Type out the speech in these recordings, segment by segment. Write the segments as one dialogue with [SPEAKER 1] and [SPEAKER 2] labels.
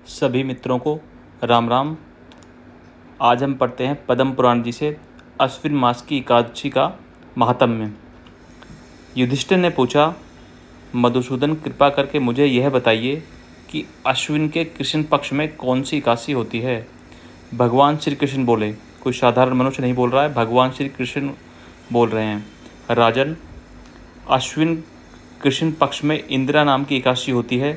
[SPEAKER 1] सभी मित्रों को राम राम। आज हम पढ़ते हैं पद्म पुराण जी से अश्विन मास की एकादशी का महात्म्य। युधिष्ठिर ने पूछा, मधुसूदन कृपा करके मुझे यह बताइए कि अश्विन के कृष्ण पक्ष में कौन सी एकादशी होती है। भगवान श्री कृष्ण बोले, कोई साधारण मनुष्य नहीं बोल रहा है, भगवान श्री कृष्ण बोल रहे हैं, राजन, अश्विन कृष्ण पक्ष में इंदिरा नाम की एकादशी होती है।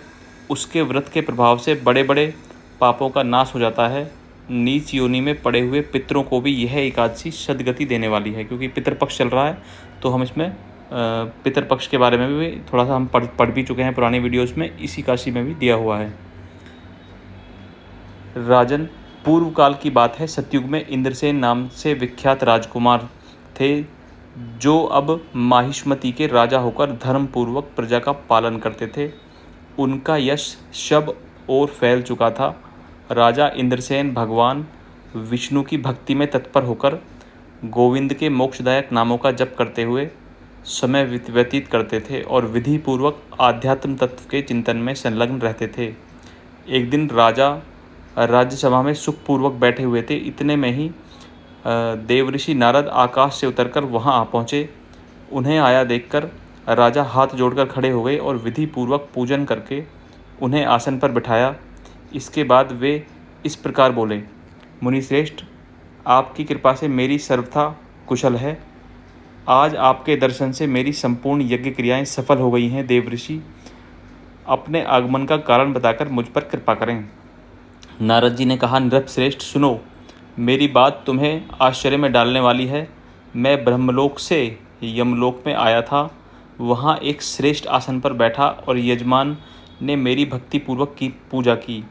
[SPEAKER 1] उसके व्रत के प्रभाव से बड़े बड़े पापों का नाश हो जाता है। नीच योनि में पड़े हुए पितरों को भी यह एकादशी सद्गति देने वाली है। क्योंकि पितरपक्ष चल रहा है तो हम इसमें पितरपक्ष के बारे में भी थोड़ा सा हम पढ़ भी चुके हैं पुरानी वीडियोस में, इसी एकादशी में भी दिया हुआ है। राजन, पूर्व काल की बात है, सतयुग में इंद्रसेन नाम से विख्यात राजकुमार थे, जो अब माहिष्मति के राजा होकर धर्मपूर्वक प्रजा का पालन करते थे। उनका यश सब ओर फैल चुका था। राजा इंद्रसेन भगवान विष्णु की भक्ति में तत्पर होकर गोविंद के मोक्षदायक नामों का जप करते हुए समय व्यतीत करते थे और विधि पूर्वक आध्यात्म तत्व के चिंतन में संलग्न रहते थे। एक दिन राजा राज्यसभा में सुखपूर्वक बैठे हुए थे। इतने में ही देवऋषि नारद आकाश से उतरकर वहां आ पहुँचे। उन्हें आया देखकर राजा हाथ जोड़कर खड़े हो गए और विधि पूर्वक पूजन करके उन्हें आसन पर बिठाया। इसके बाद वे इस प्रकार बोले, मुनिश्रेष्ठ, आपकी कृपा से मेरी सर्वथा कुशल है। आज आपके दर्शन से मेरी संपूर्ण यज्ञ क्रियाएं सफल हो गई हैं। देवऋषि, अपने आगमन का कारण बताकर मुझ पर कृपा करें। नारद जी ने कहा, नृपश्रेष्ठ सुनो, मेरी बात तुम्हें आश्चर्य में डालने वाली है। मैं ब्रह्मलोक से यमलोक में आया था। वहाँ एक श्रेष्ठ आसन पर बैठा और यजमान ने मेरी भक्ति पूर्वक की पूजा की।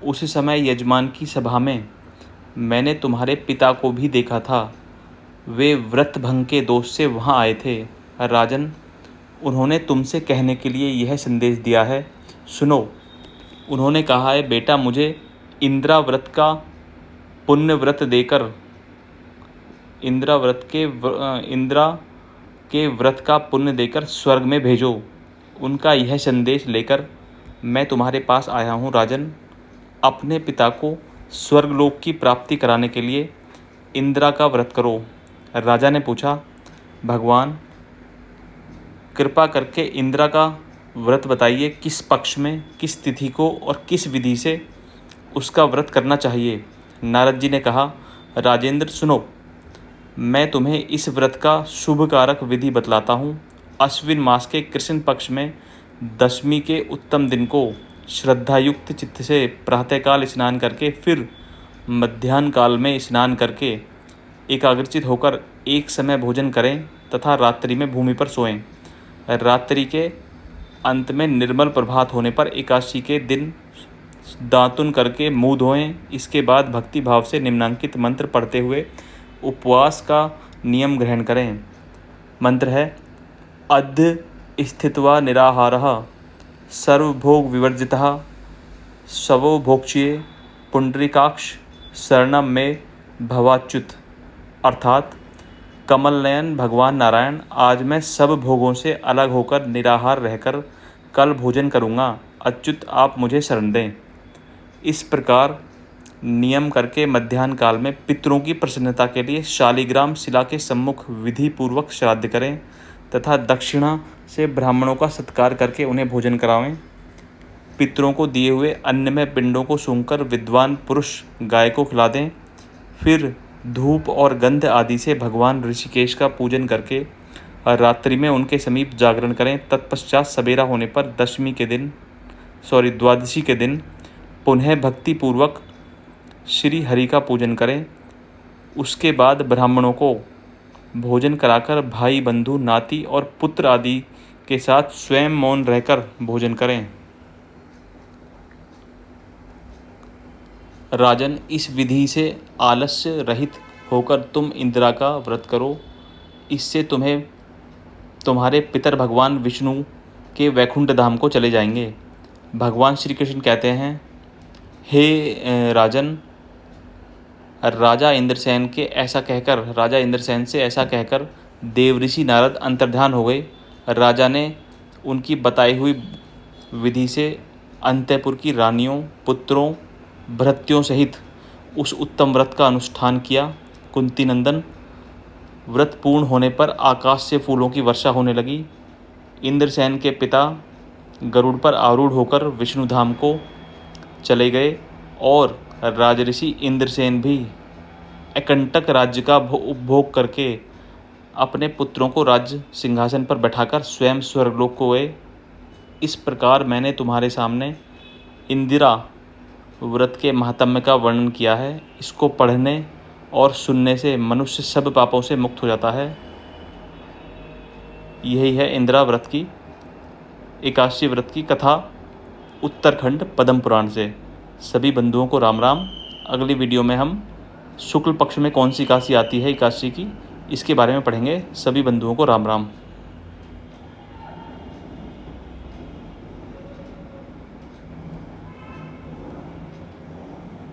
[SPEAKER 1] उस समय यजमान की सभा में मैंने तुम्हारे पिता को भी देखा था। वे व्रत भंग के दोष से वहाँ आए थे। राजन, उन्होंने तुमसे कहने के लिए यह संदेश दिया है, सुनो। उन्होंने कहा है, बेटा, मुझे इंद्रा व्रत का पुण्य व्रत देकर इंद्रा के व्रत का पुण्य देकर स्वर्ग में भेजो। उनका यह संदेश लेकर मैं तुम्हारे पास आया हूँ। राजन, अपने पिता को स्वर्गलोक की प्राप्ति कराने के लिए इंद्रा का व्रत करो। राजा ने पूछा, भगवान, कृपा करके इंद्रा का व्रत बताइए, किस पक्ष में, किस तिथि को और किस विधि से उसका व्रत करना चाहिए। नारद जी ने कहा, राजेंद्र सुनो, मैं तुम्हें इस व्रत का शुभ कारक विधि बतलाता हूँ। अश्विन मास के कृष्ण पक्ष में दशमी के उत्तम दिन को श्रद्धायुक्त चित्त से प्रातःकाल स्नान करके फिर मध्याह्न काल में स्नान करके एकाग्रचित होकर एक समय भोजन करें तथा रात्रि में भूमि पर सोएं। रात्रि के अंत में निर्मल प्रभात होने पर एकादशी के दिन दातुन करके मुँह धोएं। इसके बाद भक्ति भाव से निम्नांकित मंत्र पढ़ते हुए उपवास का नियम ग्रहण करें। मंत्र है, अद्य स्थित्वा निराहारः सर्वभोग विवर्जितः शवो भोक्ष्ये पुंडरीकाक्ष शरणम में भवाच्युत। अर्थात, कमल नयन भगवान नारायण, आज मैं सब भोगों से अलग होकर निराहार रहकर कल भोजन करूँगा। अच्युत, आप मुझे शरण दें। इस प्रकार नियम करके मध्याह्न काल में पितरों की प्रसन्नता के लिए शालिग्राम शिला के सम्मुख विधि पूर्वक श्राद्ध करें तथा दक्षिणा से ब्राह्मणों का सत्कार करके उन्हें भोजन करावें। पितरों को दिए हुए अन्न में पिंडों को सूंघकर विद्वान पुरुष गाय को खिला दें। फिर धूप और गंध आदि से भगवान ऋषिकेश का पूजन करके रात्रि में उनके समीप जागरण करें। तत्पश्चात सवेरा होने पर द्वादशी के दिन पुनः भक्ति पूर्वक श्री हरि का पूजन करें। उसके बाद ब्राह्मणों को भोजन कराकर भाई बंधु नाती और पुत्र आदि के साथ स्वयं मौन रहकर भोजन करें। राजन, इस विधि से आलस्य रहित होकर तुम इंदिरा का व्रत करो। इससे तुम्हें तुम्हारे पितर भगवान विष्णु के वैकुंठ धाम को चले जाएंगे। भगवान श्री कृष्ण कहते हैं, हे राजन, राजा इंद्रसेन से ऐसा कहकर देवऋषि नारद अंतर्ध्यान हो गए। राजा ने उनकी बताई हुई विधि से अंतःपुर की रानियों, पुत्रों, भृत्यों सहित उस उत्तम व्रत का अनुष्ठान किया। कुंती नंदन, व्रत पूर्ण होने पर आकाश से फूलों की वर्षा होने लगी। इंद्रसेन के पिता गरुड़ पर आरूढ़ होकर विष्णुधाम को चले गए और राजऋषि इंद्रसेन भी अकंटक राज्य का उपभोग करके अपने पुत्रों को राज्य सिंहासन पर बैठाकर स्वयं स्वर्गलोक को गए। इस प्रकार मैंने तुम्हारे सामने इंदिरा व्रत के महात्म्य का वर्णन किया है। इसको पढ़ने और सुनने से मनुष्य सब पापों से मुक्त हो जाता है। यही है इंदिरा व्रत की, एकादशी व्रत की कथा उत्तराखंड पद्म पुराण से। सभी बंधुओं को राम राम। अगली वीडियो में हम शुक्ल पक्ष में कौन सी एकादशी आती है एकादशी की, इसके बारे में पढ़ेंगे। सभी बंधुओं को राम राम।